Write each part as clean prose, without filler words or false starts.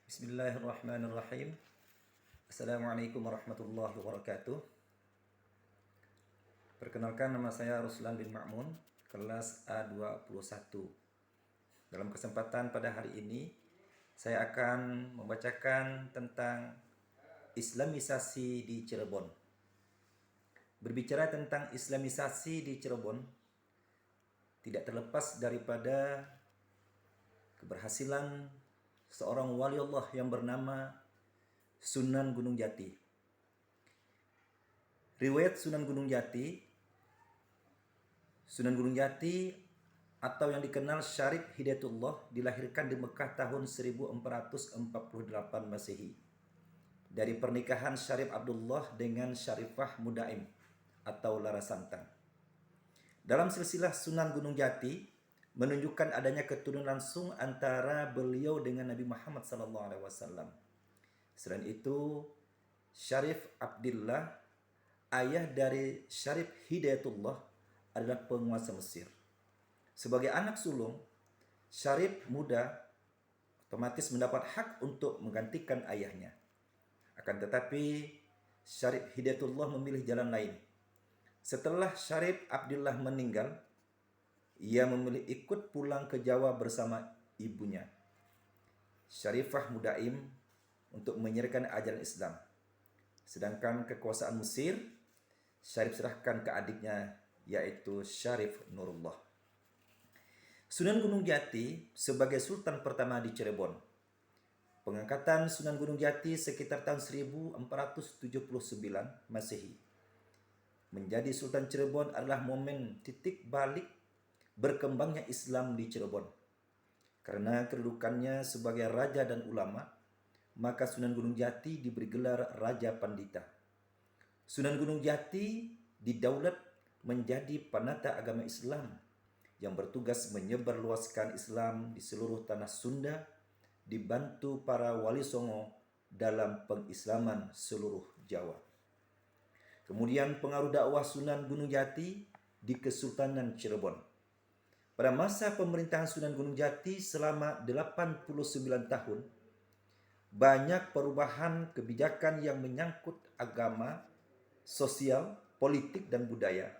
Bismillahirrahmanirrahim. Assalamualaikum warahmatullahi wabarakatuh. Perkenalkan, nama saya Ruslan bin Ma'mun, kelas A21. Dalam kesempatan pada hari ini, saya akan membacakan tentang Islamisasi di Cirebon. Berbicara tentang Islamisasi di Cirebon, tidak terlepas daripada keberhasilan seorang wali Allah yang bernama Sunan Gunung Jati. Riwayat Sunan Gunung Jati atau yang dikenal Syarif Hidayatullah dilahirkan di Mekah tahun 1448 Masehi dari pernikahan Syarif Abdullah dengan Syarifah Mudaim atau Lara Santang. Dalam silsilah Sunan Gunung Jati menunjukkan adanya keturunan langsung antara beliau dengan Nabi Muhammad SAW. Selain itu, Syarif Abdullah, ayah dari Syarif Hidayatullah, adalah penguasa Mesir. Sebagai anak sulung, Syarif muda otomatis mendapat hak untuk menggantikan ayahnya. Akan tetapi, Syarif Hidayatullah memilih jalan lain. Setelah Syarif Abdullah meninggal, ia memilih ikut pulang ke Jawa bersama ibunya, Syarifah Mudaim, untuk menyiarkan ajaran Islam. Sedangkan kekuasaan Mesir, Syarif serahkan ke adiknya, yaitu Syarif Nurullah. Sunan Gunung Jati sebagai Sultan pertama di Cirebon. Pengangkatan Sunan Gunung Jati sekitar tahun 1479 Masehi menjadi Sultan Cirebon adalah momen titik balik berkembangnya Islam di Cirebon. Karena kedudukannya sebagai raja dan ulama, maka Sunan Gunung Jati diberi gelar Raja Pandita. Sunan Gunung Jati didaulat menjadi penata agama Islam yang bertugas menyebarluaskan Islam di seluruh tanah Sunda, dibantu para wali songo dalam pengislaman seluruh Jawa. Kemudian pengaruh dakwah Sunan Gunung Jati di Kesultanan Cirebon. Pada masa pemerintahan Sunan Gunung Jati selama 89 tahun, banyak perubahan kebijakan yang menyangkut agama, sosial, politik, dan budaya,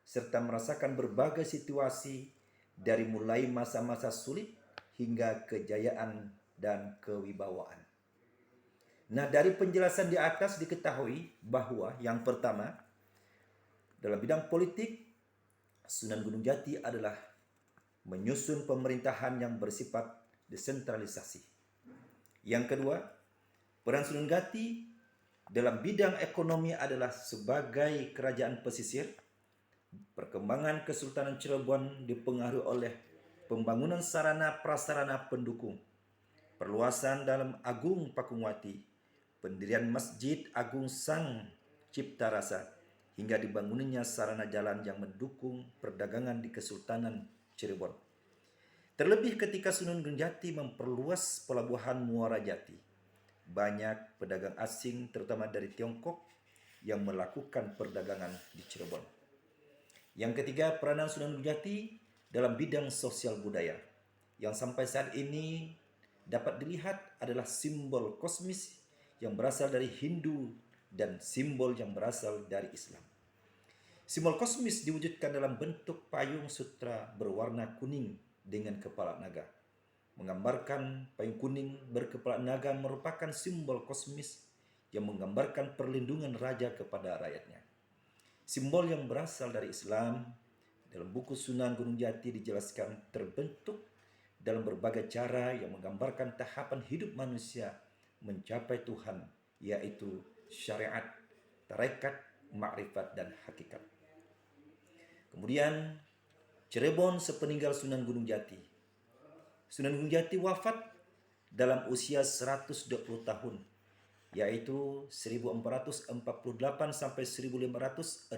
serta merasakan berbagai situasi dari mulai masa-masa sulit hingga kejayaan dan kewibawaan. Nah, dari penjelasan di atas diketahui bahwa yang pertama, dalam bidang politik, Sunan Gunung Jati adalah menyusun pemerintahan yang bersifat desentralisasi. Yang kedua, peran Sunan Jati dalam bidang ekonomi adalah sebagai kerajaan pesisir. Perkembangan Kesultanan Cirebon dipengaruhi oleh pembangunan sarana prasarana pendukung, perluasan dalam Agung Pakungwati, pendirian Masjid Agung Sang Cipta Rasa, hingga dibangunnya sarana jalan yang mendukung perdagangan di Kesultanan Cirebon. Terlebih ketika Sunan Gunung Jati memperluas pelabuhan Muara Jati, banyak pedagang asing terutama dari Tiongkok yang melakukan perdagangan di Cirebon. Yang ketiga, peranan Sunan Gunung Jati dalam bidang sosial budaya yang sampai saat ini dapat dilihat adalah simbol kosmis yang berasal dari Hindu dan simbol yang berasal dari Islam. Simbol kosmis diwujudkan dalam bentuk payung sutra berwarna kuning dengan kepala naga. Menggambarkan payung kuning berkepala naga merupakan simbol kosmis yang menggambarkan perlindungan raja kepada rakyatnya. Simbol yang berasal dari Islam dalam buku Sunan Gunung Jati dijelaskan terbentuk dalam berbagai cara yang menggambarkan tahapan hidup manusia mencapai Tuhan, yaitu syariat, tarekat, makrifat, dan hakikat. Kemudian Cirebon sepeninggal Sunan Gunung Jati. Sunan Gunung Jati wafat dalam usia 120 tahun, yaitu 1448 sampai 1568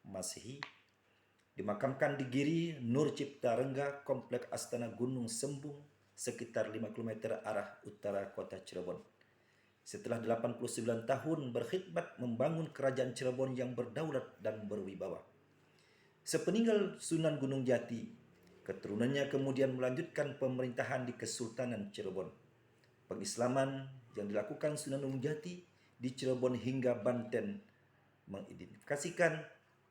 Masehi. Dimakamkan di Giri Nur Cipta Rengga, Komplek Astana Gunung Sembung, sekitar 5 km arah utara kota Cirebon. Setelah 89 tahun berkhidmat membangun kerajaan Cirebon yang berdaulat dan berwibawa. Sepeninggal Sunan Gunung Jati, keturunannya kemudian melanjutkan pemerintahan di Kesultanan Cirebon. pengislaman yang dilakukan Sunan Gunung Jati di Cirebon hingga Banten mengidentifikasikan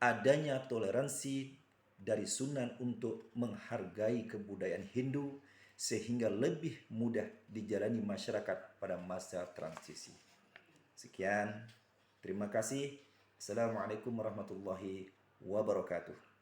adanya toleransi dari Sunan untuk menghargai kebudayaan Hindu sehingga lebih mudah dijalani masyarakat pada masa transisi. Sekian, terima kasih. Assalamualaikum warahmatullahi wabarakatuh.